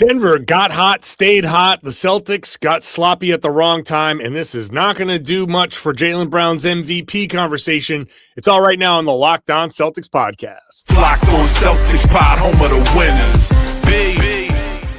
Denver got hot, stayed hot. The Celtics got sloppy at the wrong time, and this is not going to do much for Jaylen Brown's MVP conversation. It's all right now on the Locked On Celtics podcast. Locked On Celtics pod, home of the winners. Baby.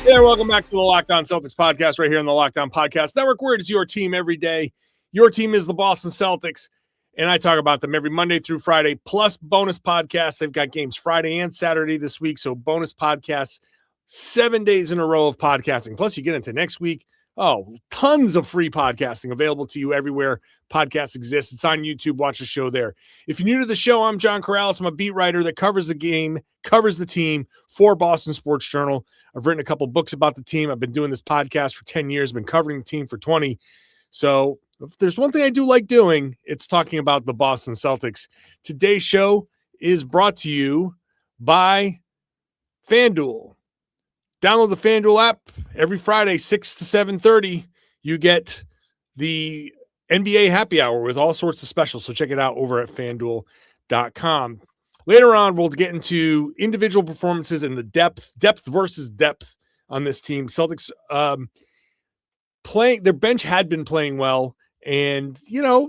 Yeah, welcome back to the Locked On Celtics podcast right here on the Locked On Podcast Network, where it's your team every day. Your team is the Boston Celtics, and I talk about them every Monday through Friday, plus bonus podcasts. They've got games Friday and Saturday this week, so bonus podcasts 7 days in a row of podcasting. Plus, you get into next week. Oh, tons of free podcasting available to you everywhere podcasts exist. It's on YouTube. Watch the show there. If you're new to the show, I'm John Karalis. I'm a beat writer that covers the game, covers the team for Boston Sports Journal. I've written a couple books about the team. I've been doing this podcast for 10 years, been covering the team for 20. So if there's one thing I do like doing, it's talking about the Boston Celtics. Today's show is brought to you by FanDuel. Download the FanDuel app every Friday, 6 to 7:30. You get the NBA happy hour with all sorts of specials. So check it out over at FanDuel.com. Later on, we'll get into individual performances and the depth versus depth on this team. Celtics playing, their bench had been playing well, and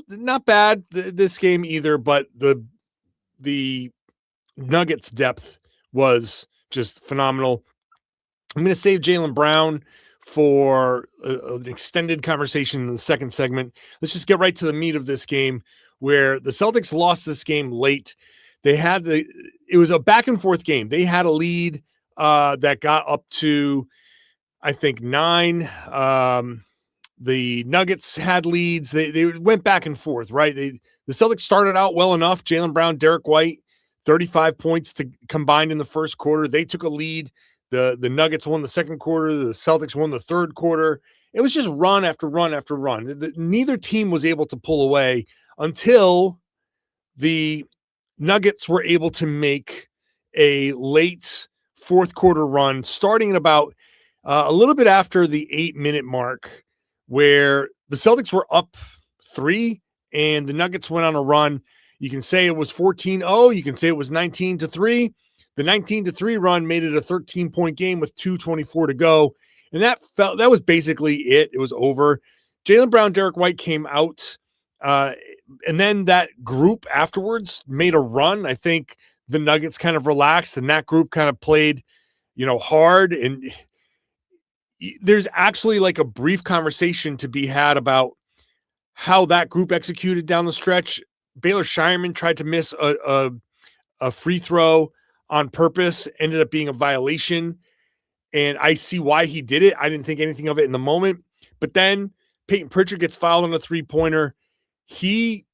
not bad this game either. But the Nuggets depth was just phenomenal. I'm going to save Jaylen Brown for an extended conversation in the second segment. Let's just get right to the meat of this game, where the Celtics lost this game late. It was a back and forth game. They had a lead that got up to, I think, 9. The Nuggets had leads. They went back and forth, right? The Celtics started out well enough. Jaylen Brown, Derrick White, 35 points combined in the first quarter. They took a lead. The Nuggets won the second quarter. The Celtics won the third quarter. It was just run after run after run. Neither team was able to pull away until the Nuggets were able to make a late fourth quarter run, starting at about a little bit after the 8-minute mark, where the Celtics were up 3 and the Nuggets went on a run. You can say it was 14-0. You can say it was 19-3. The 19-3 run made it a 13-point game with 2:24 to go. And that was basically it. It was over. Jaylen Brown, Derrick White came out. And then that group afterwards made a run. I think the Nuggets kind of relaxed, and that group kind of played, hard. And there's actually like a brief conversation to be had about how that group executed down the stretch. Baylor Shireman tried to miss a free throw on purpose, ended up being a violation, and I see why he did it. I didn't think anything of it in the moment, but then Payton Pritchard gets fouled on a three-pointer. He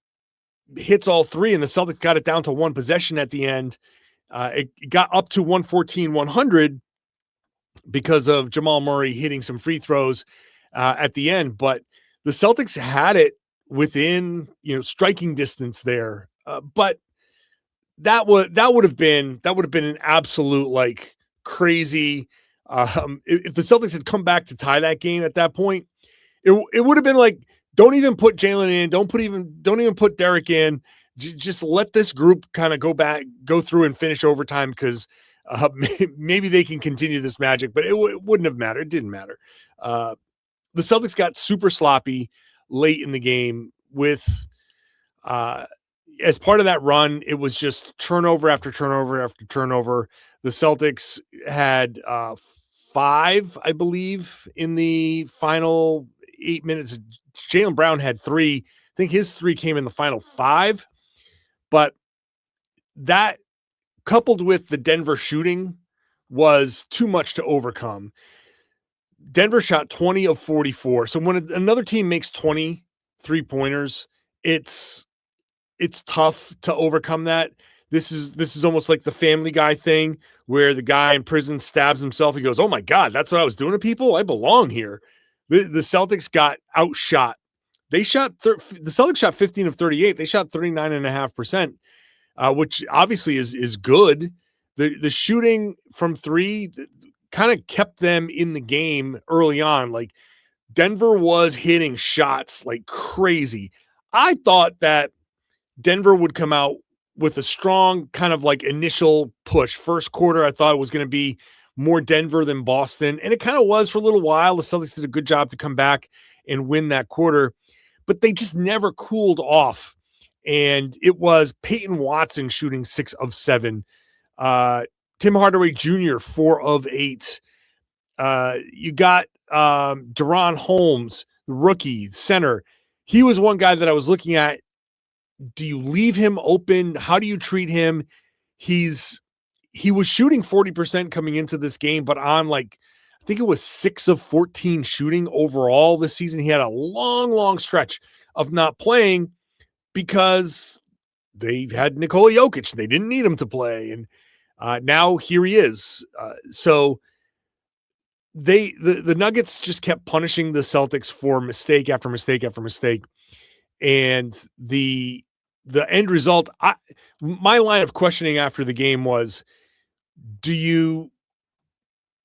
hits all 3, and the Celtics got it down to 1 possession at the end. It got up to 114-100 because of Jamal Murray hitting some free throws at the end, but the Celtics had it within striking distance there, but that would have been an absolute like crazy. If the Celtics had come back to tie that game at that point, it would have been like, don't even put Jalen in, don't even put Derrick in. Just let this group kind of go through and finish overtime, because maybe they can continue this magic. But it wouldn't have mattered. It didn't matter. The Celtics got super sloppy late in the game with. As part of that run, it was just turnover after turnover after turnover. The Celtics had 5, I believe, in the final 8 minutes. Jaylen Brown had 3. I think his 3 came in the final 5. But that, coupled with the Denver shooting, was too much to overcome. Denver shot 20 of 44. So when another team makes 20 3-pointers, it's tough to overcome that. This is almost like the Family Guy thing, where the guy in prison stabs himself. He goes, "Oh my God, that's what I was doing to people? I belong here." The Celtics got outshot. The Celtics shot 15 of 38. They shot 39.5%, which obviously is good. The shooting from 3 kind of kept them in the game early on. Like, Denver was hitting shots like crazy. I thought that Denver would come out with a strong kind of like initial push. First quarter, I thought it was going to be more Denver than Boston. And it kind of was for a little while. The Celtics did a good job to come back and win that quarter, but they just never cooled off. And it was Peyton Watson shooting 6 of 7. Tim Hardaway Jr., 4 of 8. You got Deron Holmes, the rookie center. He was one guy that I was looking at. Do you leave him open? How do you treat him? He was shooting 40% coming into this game, but on I think it was 6 of 14 shooting overall this season. He had a long stretch of not playing because they had Nikola Jokic. They didn't need him to play. And now here he is. So the Nuggets just kept punishing the Celtics for mistake after mistake after mistake. And the end result, my line of questioning after the game was,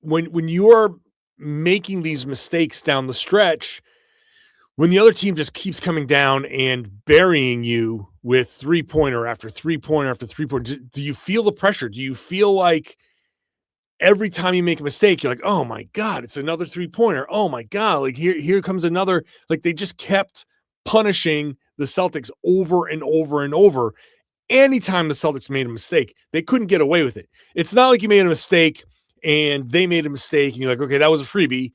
when you're making these mistakes down the stretch, when the other team just keeps coming down and burying you with 3-pointer after 3-pointer after 3-pointer, do you feel the pressure? Do you feel like every time you make a mistake, you're like, oh my God, it's another 3-pointer. Oh my God, like here comes another. Like they just kept punishing the Celtics over and over and over. Anytime the Celtics made a mistake, they couldn't get away with it. It's not like you made a mistake and they made a mistake and you're like, okay, that was a freebie.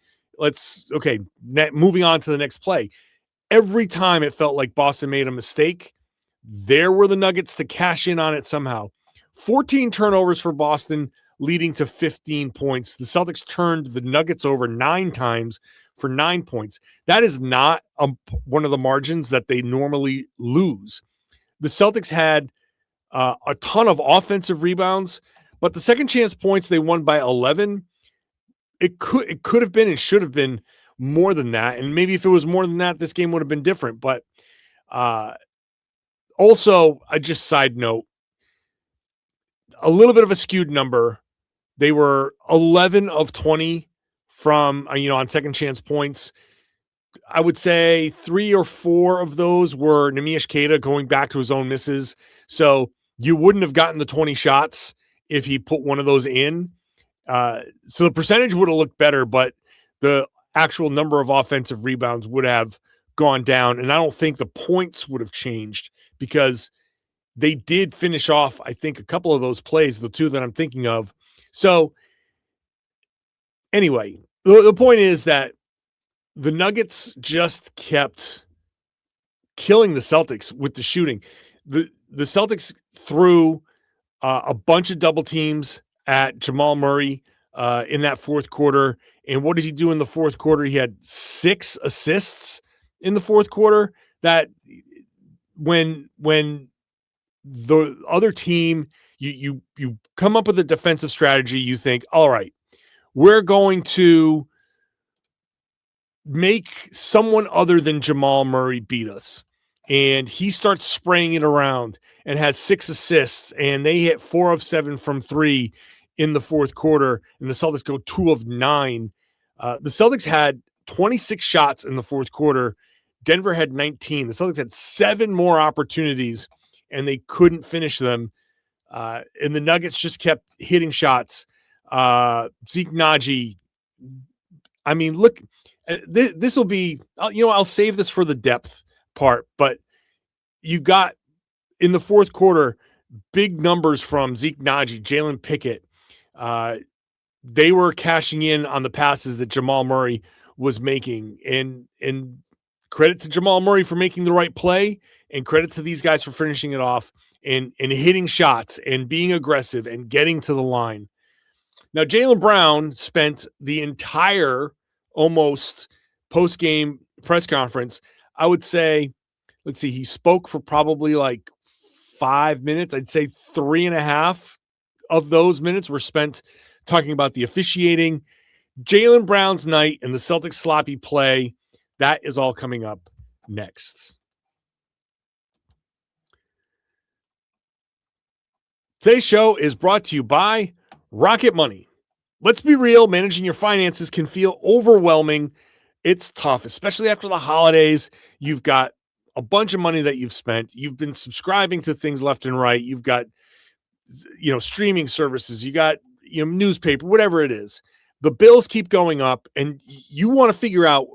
Moving on to the next play. Every time it felt like Boston made a mistake, there were the Nuggets to cash in on it somehow. 14 turnovers for Boston, leading to 15 points. The Celtics turned the Nuggets over 9 times for 9 points. That is not one of the margins that they normally lose. The Celtics had a ton of offensive rebounds, but the second chance points, they won by 11. It could have been and should have been more than that. And maybe if it was more than that, this game would have been different. But also, side note, a little bit of a skewed number. They were 11 of 20 from, on second chance points. I would say 3 or 4 of those were Neemias Queta going back to his own misses. So you wouldn't have gotten the 20 shots if he put one of those in. So the percentage would have looked better, but the actual number of offensive rebounds would have gone down. And I don't think the points would have changed because they did finish off, I think, a couple of those plays, the 2 that I'm thinking of. So anyway, the point is that the Nuggets just kept killing the Celtics with the shooting. The Celtics threw a bunch of double teams at Jamal Murray in that fourth quarter. And what does he do in the fourth quarter? He had 6 assists in the fourth quarter. That when the other team, you come up with a defensive strategy, you think, all right, we're going to make someone other than Jamal Murray beat us. And he starts spraying it around and has 6 assists, and they hit 4 of 7 from 3 in the fourth quarter, and the Celtics go 2 of 9. The Celtics had 26 shots in the fourth quarter. Denver had 19. The Celtics had 7 more opportunities, and they couldn't finish them. And the Nuggets just kept hitting shots. Zeke Nnaji, look, this will be, I'll save this for the depth part, but you got in the fourth quarter big numbers from Zeke Nnaji, Jalen Pickett. They were cashing in on the passes that Jamal Murray was making, and credit to Jamal Murray for making the right play, and credit to these guys for finishing it off and hitting shots and being aggressive and getting to the line. Now, Jaylen Brown spent the entire almost post-game press conference, I would say, he spoke for probably like 5 minutes. I'd say 3.5 of those minutes were spent talking about the officiating, Jaylen Brown's night, and the Celtics sloppy play. That is all coming up next. Today's show is brought to you by Rocket Money. Let's be real, managing your finances can feel overwhelming. It's tough, especially after the holidays. You've got a bunch of money that you've spent. You've been subscribing to things left and right. You've got, streaming services. You got, newspaper, whatever it is. The bills keep going up, and you want to figure out,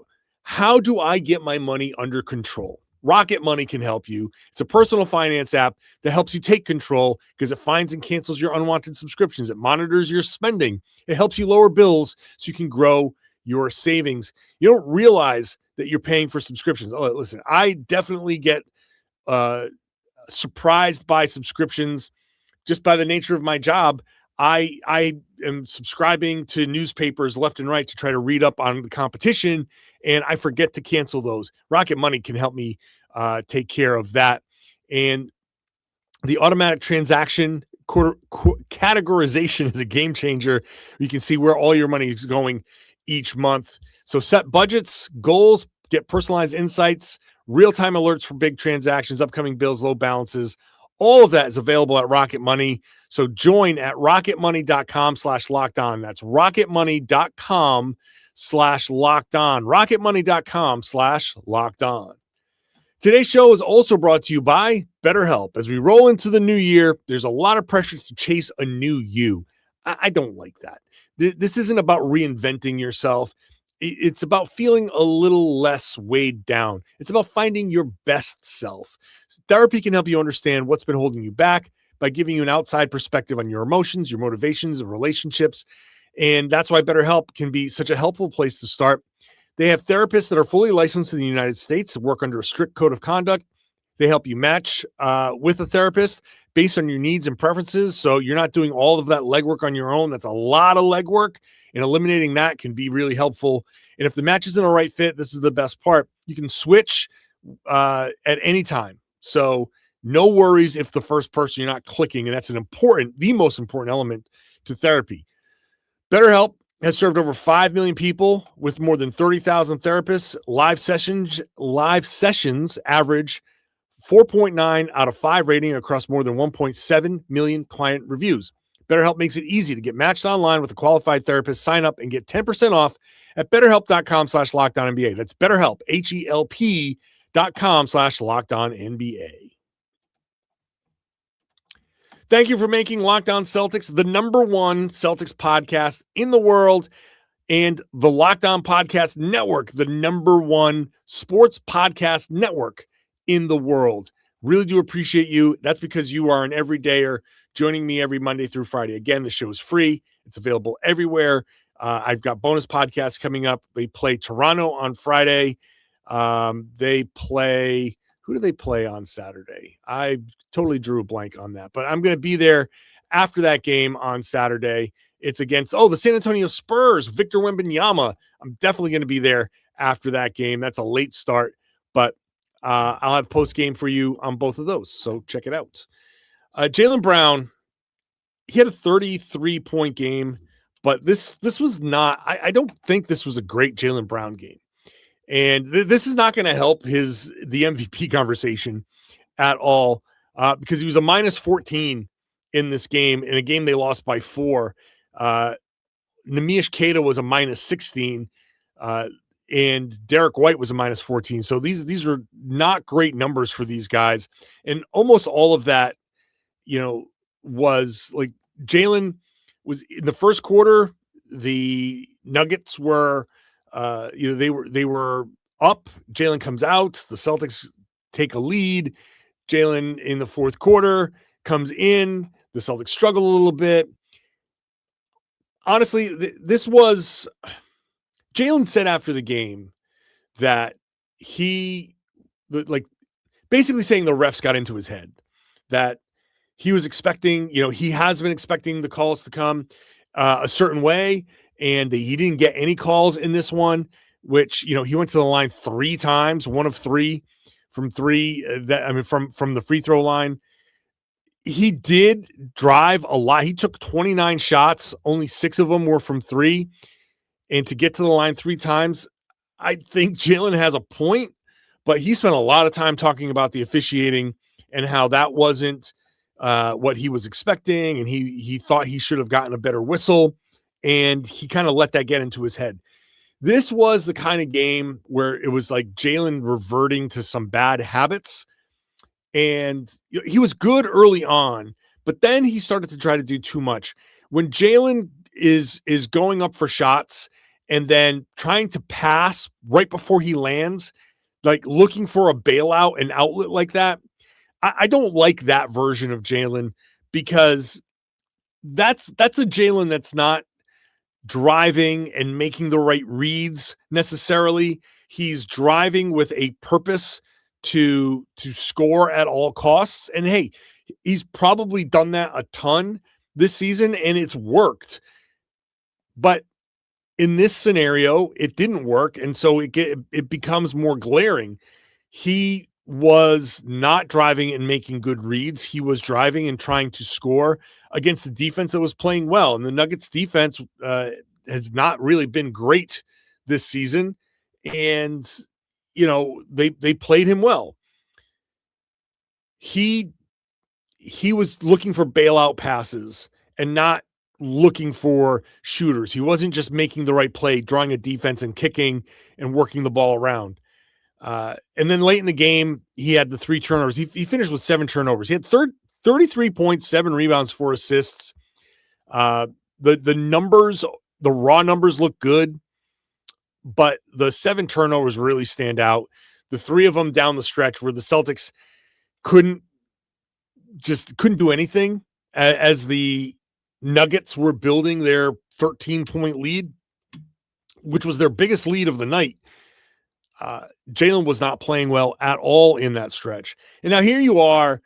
how do I get my money under control? Rocket Money can help you. It's a personal finance app that helps you take control because it finds and cancels your unwanted subscriptions. It monitors your spending. It helps you lower bills so you can grow your savings. You don't realize that you're paying for subscriptions. Oh, listen, I definitely get surprised by subscriptions just by the nature of my job. I am subscribing to newspapers left and right to try to read up on the competition, and I forget to cancel those. Rocket Money can help me take care of that. And the automatic transaction categorization is a game changer. You can see where all your money is going each month. So set budgets, goals, get personalized insights, real-time alerts for big transactions, upcoming bills, low balances. All of that is available at Rocket Money. So join at rocketmoney.com/lockedon. That's rocketmoney.com/lockedon. rocketmoney.com/lockedon. Today's show is also brought to you by BetterHelp. As we roll into the new year, there's a lot of pressure to chase a new you. I don't like that. This isn't about reinventing yourself. It's about feeling a little less weighed down. It's about finding your best self. Therapy can help you understand what's been holding you back by giving you an outside perspective on your emotions, your motivations, and relationships. And that's why BetterHelp can be such a helpful place to start. They have therapists that are fully licensed in the United States that work under a strict code of conduct. They help you match with a therapist based on your needs and preferences. So you're not doing all of that legwork on your own. That's a lot of legwork, and eliminating that can be really helpful. And if the match isn't a right fit, this is the best part. You can switch at any time. So no worries if the first person you're not clicking, and that's the most important element to therapy. BetterHelp has served over 5 million people with more than 30,000 therapists. Live sessions average 4.9 out of 5 rating across more than 1.7 million client reviews. BetterHelp makes it easy to get matched online with a qualified therapist. Sign up and get 10% off at betterhelp.com/lockedonnba. That's BetterHelp, HELP.com/lockedonnba. Thank you for making Locked On Celtics the number one Celtics podcast in the world, and the Locked On Podcast Network, the number one sports podcast network in the world. Really do appreciate you. That's because you are an everydayer joining me every Monday through Friday. Again, the show is free. It's available everywhere. I've got bonus podcasts coming up. They play Toronto on Friday. They play... Who do they play on Saturday? I totally drew a blank on that, but I'm going to be there after that game on Saturday. It's against, the San Antonio Spurs, Victor Wembanyama. I'm definitely going to be there after that game. That's a late start, but I'll have post game for you on both of those. So check it out. Jaylen Brown, he had a 33-point game, but this was not, I don't think this was a great Jaylen Brown game. And this is not going to help the MVP conversation at all because he was a minus 14 in this game, in a game they lost by 4. Neemias Queta was a minus 16, and Derrick White was a minus 14. So these are not great numbers for these guys. And almost all of that, was like Jalen was in the first quarter. The Nuggets were they were up. Jalen comes out. The Celtics take a lead. Jalen in the fourth quarter comes in. The Celtics struggle a little bit. Honestly, this was Jalen said after the game that basically saying the refs got into his head, that he was expecting, he has been expecting the calls to come a certain way, and he didn't get any calls in this one, which, he went to the line 3 times, 1 of 3 from 3, from the free throw line. He did drive a lot. He took 29 shots. Only 6 of them were from 3. And to get to the line 3 times, I think Jalen has a point, but he spent a lot of time talking about the officiating and how that wasn't what he was expecting. And he thought he should have gotten a better whistle. And he kind of let that get into his head. This was the kind of game where it was like Jalen reverting to some bad habits. And he was good early on, but then he started to try to do too much. when Jaylen is going up for shots and then trying to pass right before he lands, like looking for a bailout, an outlet like that, I don't like that version of Jaylen, because that's a Jaylen that's not driving and making the right reads necessarily. He's driving with a purpose to score at all costs. And hey, he's probably done that a ton this season and it's worked. But in this scenario, it didn't work. And so it becomes more glaring. He was not driving and making good reads. He was driving and trying to score against the defense that was playing well. And the Nuggets defense has not really been great this season. And, you know, they played him well. He was looking for bailout passes and not looking for shooters. He wasn't just making the right play, drawing a defense and kicking and working the ball around. And then late in the game, he had the 3 turnovers. He finished with 7 turnovers. He had 33 points, 7 rebounds, 4 assists. The numbers, the raw numbers look good, but the 7 turnovers really stand out. The 3 of them down the stretch where the Celtics couldn't do anything as the Nuggets were building their 13-point lead, which was their biggest lead of the night. Jaylen was not playing well at all in that stretch. And now here you are,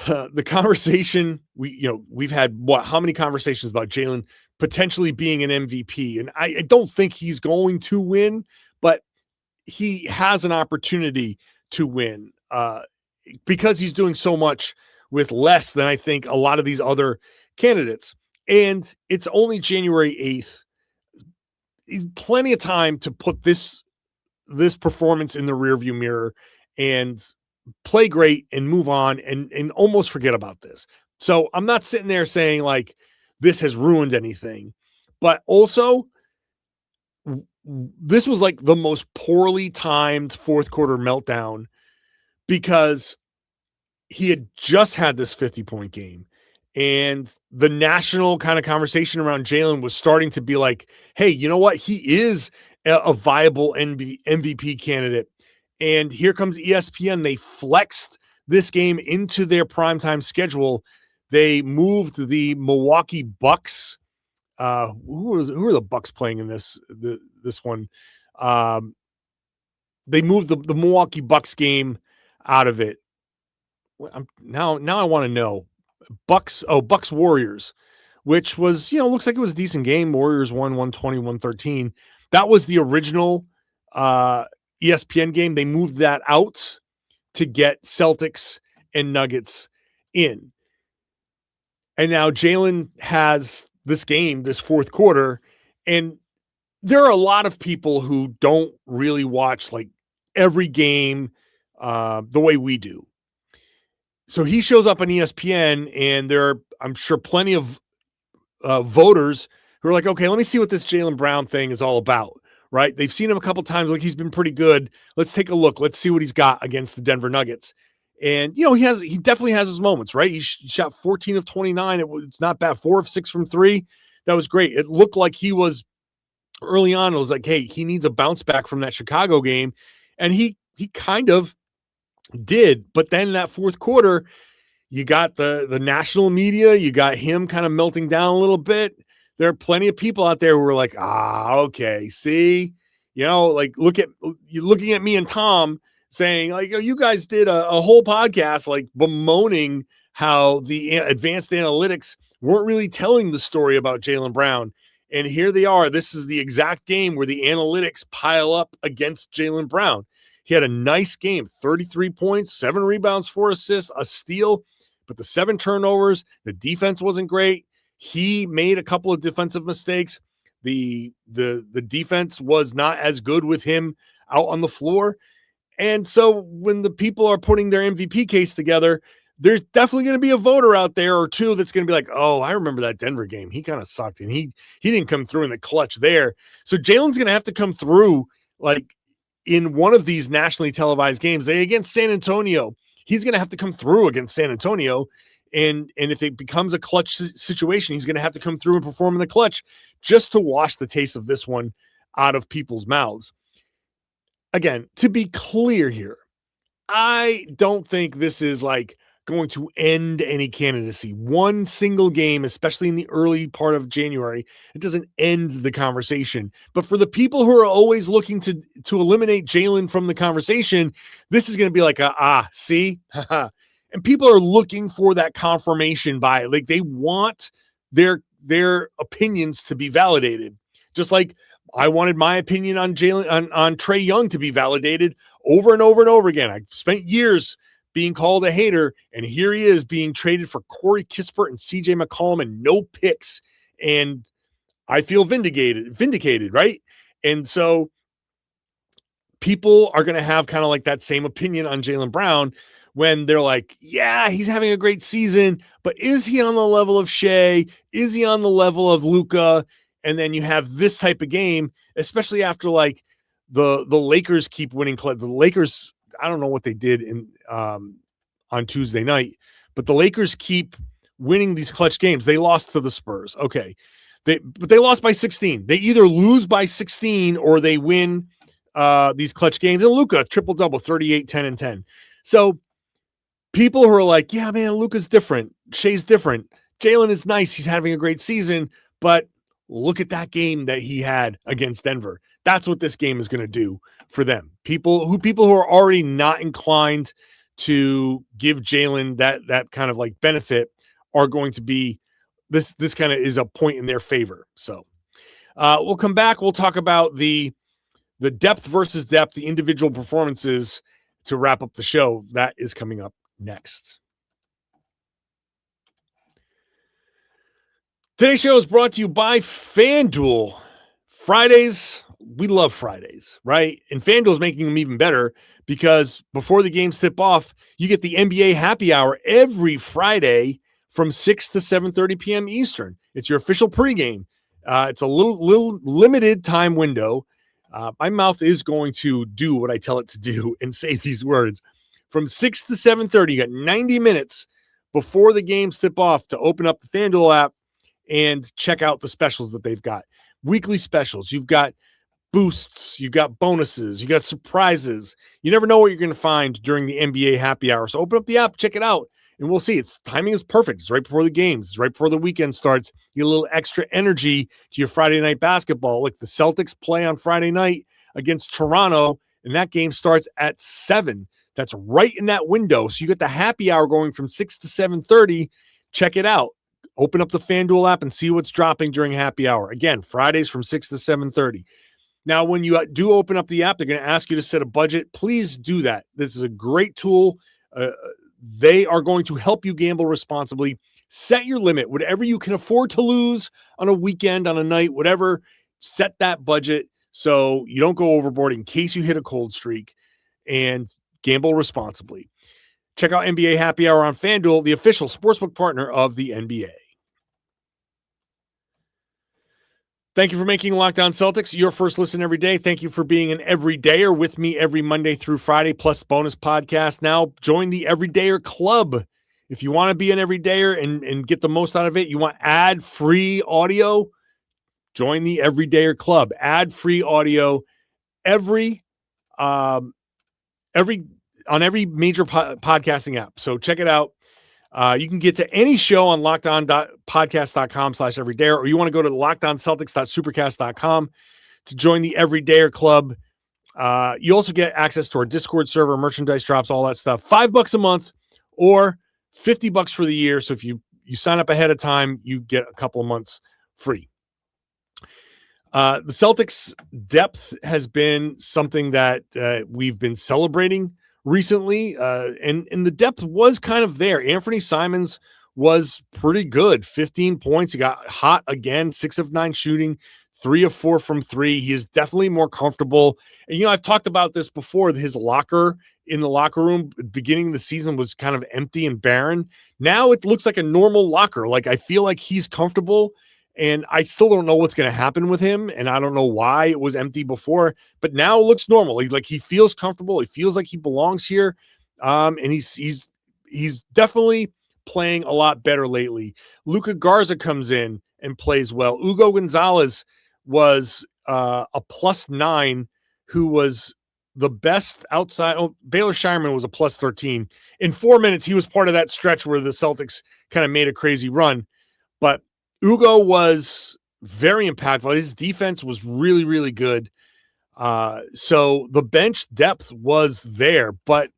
the conversation we've had how many conversations about Jaylen potentially being an MVP. And I don't think he's going to win, but he has an opportunity to win because he's doing so much with less than I think a lot of these other candidates. And it's only January 8th. Plenty of time to put this performance in the rearview mirror and play great and move on and almost forget about this. So I'm not sitting there saying like this has ruined anything, but also this was like the most poorly timed fourth quarter meltdown because he had just had this 50-point game. And the national kind of conversation around Jaylen was starting to be like, hey, you know what? He is a viable MVP candidate. And here comes ESPN. They flexed this game into their primetime schedule. They moved the Milwaukee Bucks. Who are the Bucks playing in this one? They moved the Milwaukee Bucks game out of it. Now I want to know. Bucks Warriors, which was, looks like it was a decent game. Warriors won 120, 113. That was the original ESPN game. They moved that out to get Celtics and Nuggets in. And now Jaylen has this game, this fourth quarter, and there are a lot of people who don't really watch like every game the way we do. So he shows up on ESPN, and there are, I'm sure, plenty of voters who are like, okay, let me see what this Jaylen Brown thing is all about, right? They've seen him a couple times. Like, he's been pretty good. Let's take a look. Let's see what he's got against the Denver Nuggets. And, he definitely has his moments, right? He shot 14 of 29. It's not bad. 4 of 6 from 3. That was great. It looked like he was early on. It was like, hey, he needs a bounce back from that Chicago game. And he kind of did. But then that fourth quarter, you got the national media, you got him kind of melting down a little bit. There are plenty of people out there who are like, okay, see, like looking at me and Tom saying like, oh, you guys did a whole podcast like bemoaning how the advanced analytics weren't really telling the story about Jaylen Brown. And here they are. This is the exact game where the analytics pile up against Jaylen Brown. He had a nice game, 33 points, 7 rebounds, 4 assists, a steal, but the 7 turnovers, the defense wasn't great. He made a couple of defensive mistakes. The defense was not as good with him out on the floor. And so when the people are putting their MVP case together, there's definitely going to be a voter out there or two that's going to be like, oh, I remember that Denver game. He kind of sucked, and he didn't come through in the clutch there. So Jaylen's going to have to come through like in one of these nationally televised games. Against San Antonio, he's going to have to come through against San Antonio And if it becomes a clutch situation, he's going to have to come through and perform in the clutch just to wash the taste of this one out of people's mouths. Again, to be clear here, I don't think this is like going to end any candidacy. One single game, especially in the early part of January, it doesn't end the conversation. But for the people who are always looking to eliminate Jaylen from the conversation, this is going to be like see? And people are looking for that confirmation bias. Like they want their opinions to be validated. Just like I wanted my opinion on Jaylen on Trae Young to be validated over and over and over again. I spent years being called a hater, and here he is being traded for Corey Kispert and CJ McCollum and no picks. And I feel vindicated, right? And so people are going to have kind of like that same opinion on Jaylen Brown when they're like, yeah, he's having a great season, but is he on the level of Shea? Is he on the level of Luka? And then you have this type of game, especially after like the Lakers keep winning. The Lakers, I don't know what they did on Tuesday night, but the Lakers keep winning these clutch games. They lost to the Spurs. Okay. But they lost by 16. They either lose by 16 or they win these clutch games. And Luka, triple-double, 38, 10, and 10. So people who are like, yeah, man, Luka's different. Shea's different. Jaylen is nice. He's having a great season. But look at that game that he had against Denver. That's what this game is going to do for them. People who are already not inclined to give Jaylen that kind of like benefit are going to be this kind of is a point in their favor. So we'll come back. We'll talk about the depth versus depth, the individual performances to wrap up the show. That is coming up next. Today's show is brought to you by FanDuel. Fridays, we love Fridays, right? And FanDuel is making them even better because before the games tip off, you get the NBA happy hour every Friday from 6 to 7:30 p.m. Eastern. It's your official pregame. It's a little limited time window. My mouth is going to do what I tell it to do and say these words. From 6 to 7:30, you got 90 minutes before the games tip off to open up the FanDuel app and check out the specials that they've got. Weekly specials. You've got boosts. You've got bonuses. You got surprises. You never know what you're going to find during the NBA happy hour. So open up the app, check it out, and we'll see. Its timing is perfect. It's right before the games. It's right before the weekend starts. You get a little extra energy to your Friday night basketball. Like the Celtics play on Friday night against Toronto, and that game starts at 7. That's right in that window. So you get the happy hour going from 6 to 7:30. Check it out. Open up the FanDuel app and see what's dropping during happy hour. Again, Fridays from 6 to 7:30. Now, when you do open up the app, they're going to ask you to set a budget. Please do that. This is a great tool. They are going to help you gamble responsibly. Set your limit. Whatever you can afford to lose on a weekend, on a night, whatever, set that budget so you don't go overboard in case you hit a cold streak, and gamble responsibly. Check out NBA Happy Hour on FanDuel, the official sportsbook partner of the NBA. Thank you for making Locked On Celtics your first listen every day. Thank you for being an everydayer with me every Monday through Friday, plus bonus podcast. Now join the Everydayer Club. If you want to be an everydayer and get the most out of it, you want ad-free audio, join the Everydayer Club. Ad-free audio on every major podcasting app. So check it out. You can get to any show on lockedon.podcast.com/everydayer, or you want to go to lockedonceltics.supercast.com to join the Everydayer Club. You also get access to our Discord server, merchandise drops, all that stuff. $5 a month or $50 for the year. So if you sign up ahead of time, you get a couple of months free. The Celtics depth has been something that we've been celebrating recently, and the depth was kind of there. Anthony Simons was pretty good. 15 points. He got hot again, 6 of 9 shooting, 3 of 4 from 3. He is definitely more comfortable. And, I've talked about this before. His locker in the locker room beginning of the season was kind of empty and barren. Now it looks like a normal locker. Like, I feel like he's comfortable. And I still don't know what's going to happen with him, and I don't know why it was empty before, but now it looks normal. He feels comfortable. He feels like he belongs here, and he's definitely playing a lot better lately. Luka Garza comes in and plays well. Hugo Gonzalez was a +9, who was the best outside. Oh, Baylor Shireman was a +13. In 4 minutes, he was part of that stretch where the Celtics kind of made a crazy run. But Hugo was very impactful. His defense was really, really good. So the bench depth was there, but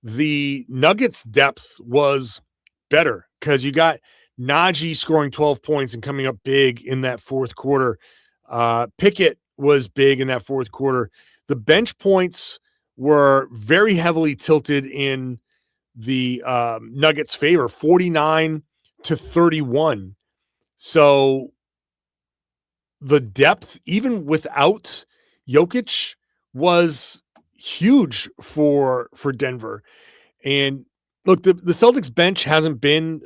the Nuggets depth was better because you got Nnaji scoring 12 points and coming up big in that fourth quarter. Pickett was big in that fourth quarter. The bench points were very heavily tilted in the Nuggets' favor, 49-31. So the depth, even without Jokic, was huge for Denver. And look, the Celtics bench hasn't been,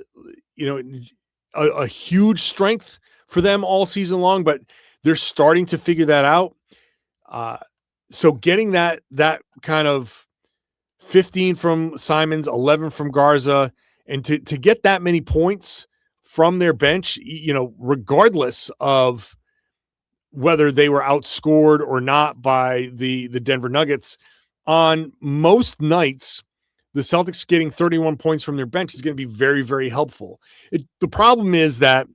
a huge strength for them all season long, but they're starting to figure that out. So getting that kind of 15 from Simons, 11 from Garza, and to get that many points from their bench, regardless of whether they were outscored or not by the Denver Nuggets, on most nights, the Celtics getting 31 points from their bench is going to be very, very helpful. The problem is that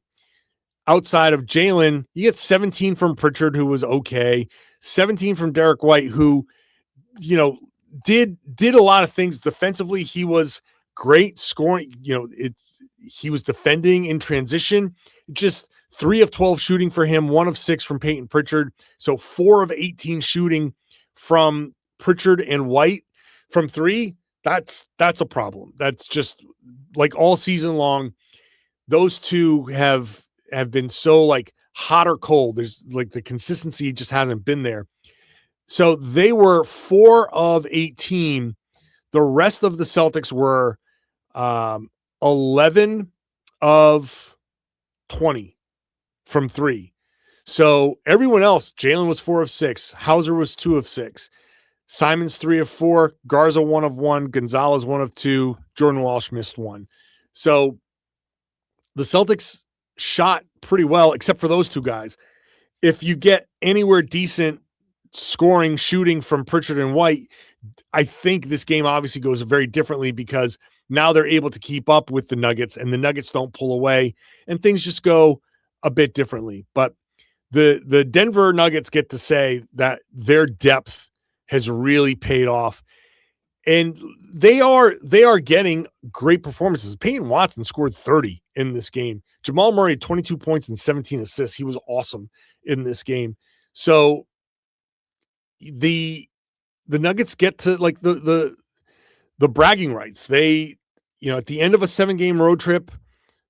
outside of Jalen, you get 17 from Pritchard, who was okay, 17 from Derrick White, who, did a lot of things defensively. He was great scoring. He was defending in transition. Just 3 of 12 shooting for him, 1 of 6 from Payton Pritchard. So 4 of 18 shooting from Pritchard and White from 3. That's a problem. That's just like all season long. Those two have been so like hot or cold. There's like the consistency just hasn't been there. So they were 4 of 18. The rest of the Celtics were 11 of 20 from 3. So everyone else, Jalen was 4 of 6. Hauser was 2 of 6. Simons 3 of 4. Garza 1 of 1. Gonzalez 1 of 2. Jordan Walsh missed 1. So the Celtics shot pretty well, except for those 2 guys. If you get anywhere decent scoring, shooting from Pritchard and White, I think this game obviously goes very differently because now they're able to keep up with the Nuggets and the Nuggets don't pull away and things just go a bit differently. But the Denver Nuggets get to say that their depth has really paid off. And they are getting great performances. Peyton Watson scored 30 in this game. Jamal Murray, 22 points and 17 assists. He was awesome in this game. So the Nuggets get to like the bragging rights. They, at the end of a 7-game road trip,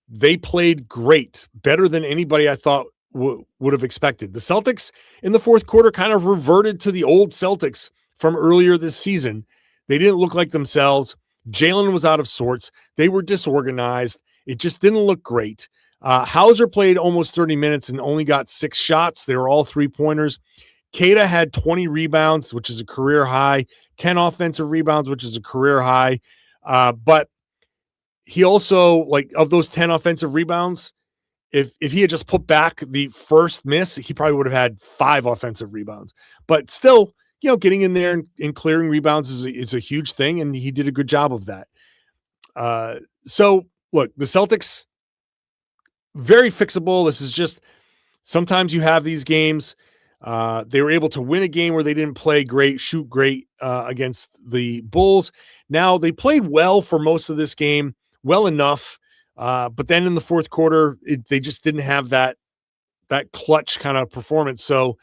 they played great, better than anybody I thought would have expected. The Celtics in the fourth quarter kind of reverted to the old Celtics from earlier this season. They didn't look like themselves. Jalen was out of sorts. They were disorganized. It just didn't look great. Hauser played almost 30 minutes and only got 6 shots. They were all 3-pointers. Keita had 20 rebounds, which is a career high, 10 offensive rebounds, which is a career high. But he also, like, of those 10 offensive rebounds, if he had just put back the first miss, he probably would have had 5 offensive rebounds. But still, getting in there and clearing rebounds is a huge thing, and he did a good job of that. So, look, the Celtics, very fixable. This is just, sometimes you have these games. They were able to win a game where they didn't play great, shoot great against the Bulls. Now, they played well for most of this game, well enough. But then in the fourth quarter, they just didn't have that clutch kind of performance. So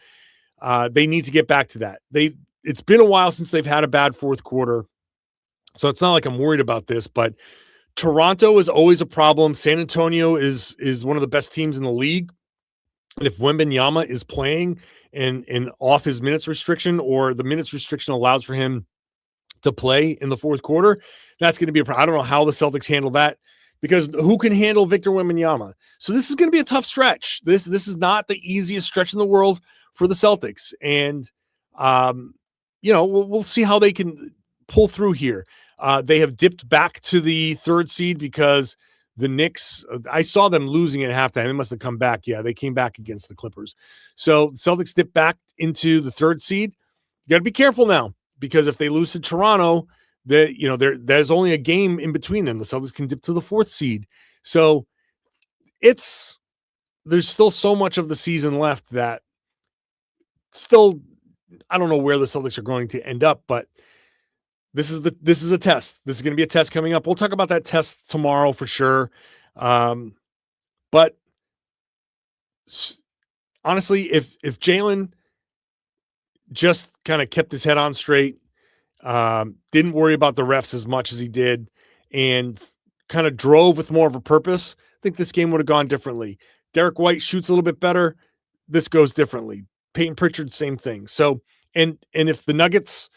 they need to get back to that. It's been a while since they've had a bad fourth quarter. So it's not like I'm worried about this, but Toronto is always a problem. San Antonio is one of the best teams in the league. And if Wembanyama is playing and off his minutes restriction, or the minutes restriction allows for him to play in the fourth quarter, that's going to be a problem. I don't know how the Celtics handle that, because who can handle Victor Wembanyama? So this is going to be a tough stretch. This is not the easiest stretch in the world for the Celtics. And, we'll see how they can pull through here. They have dipped back to the 3rd seed because the Knicks, I saw them losing at halftime. They must have come back. Yeah, they came back against the Clippers. So Celtics dipped back into the 3rd seed. You got to be careful now, because if they lose to Toronto, there's only a game in between them. The Celtics can dip to the 4th seed. So there's still so much of the season left that still, I don't know where the Celtics are going to end up, but this is a test. This is going to be a test coming up. We'll talk about that test tomorrow for sure. But honestly, if Jalen just kind of kept his head on straight, didn't worry about the refs as much as he did, and kind of drove with more of a purpose, I think this game would have gone differently. Derrick White shoots a little bit better. This goes differently. Payton Pritchard, same thing. So, and if the Nuggets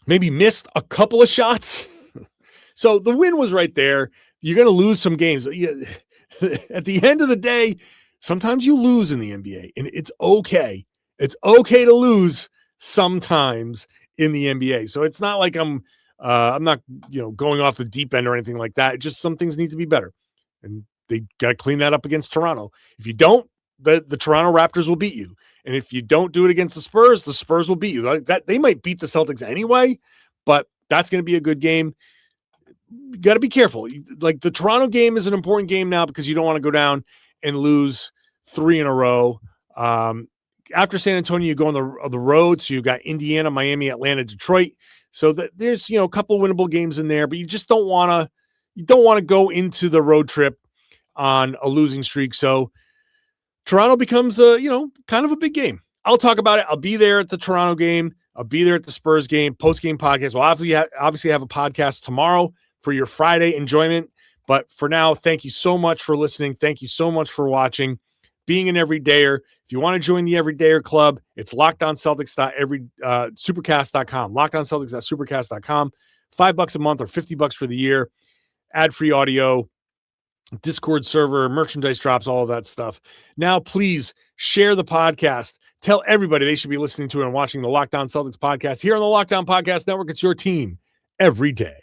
maybe missed a couple of shots, so the win was right there. You're going to lose some games. At the end of the day, sometimes you lose in the NBA, and it's okay. It's okay to lose sometimes in the NBA. So it's not like I'm not, going off the deep end or anything like that. It's just some things need to be better, and they got to clean that up against Toronto. If you don't, the Toronto Raptors will beat you. And if you don't do it against the Spurs will beat you. That they might beat the Celtics anyway, but that's going to be a good game. You got to be careful. Like, the Toronto game is an important game now because you don't want to go down and lose 3 in a row. After San Antonio, you go on the road. So you've got Indiana, Miami, Atlanta, Detroit. So there's, a couple of winnable games in there, but you just don't want to go into the road trip on a losing streak. So Toronto becomes kind of a big game. I'll talk about it. I'll be there at the Toronto game. I'll be there at the Spurs game, post-game podcast. We'll obviously have a podcast tomorrow for your Friday enjoyment. But for now, thank you so much for listening. Thank you so much for watching, being an everydayer. If you want to join the Everydayer Club, it's lockedonceltics.supercast.com. Lockedonceltics.supercast.com. $5 a month or $50 for the year. Ad-free audio, Discord server, merchandise drops, all of that stuff. Now, please share the podcast. Tell everybody they should be listening to and watching the Locked On Celtics podcast here on the Locked On Podcast Network. It's your team every day.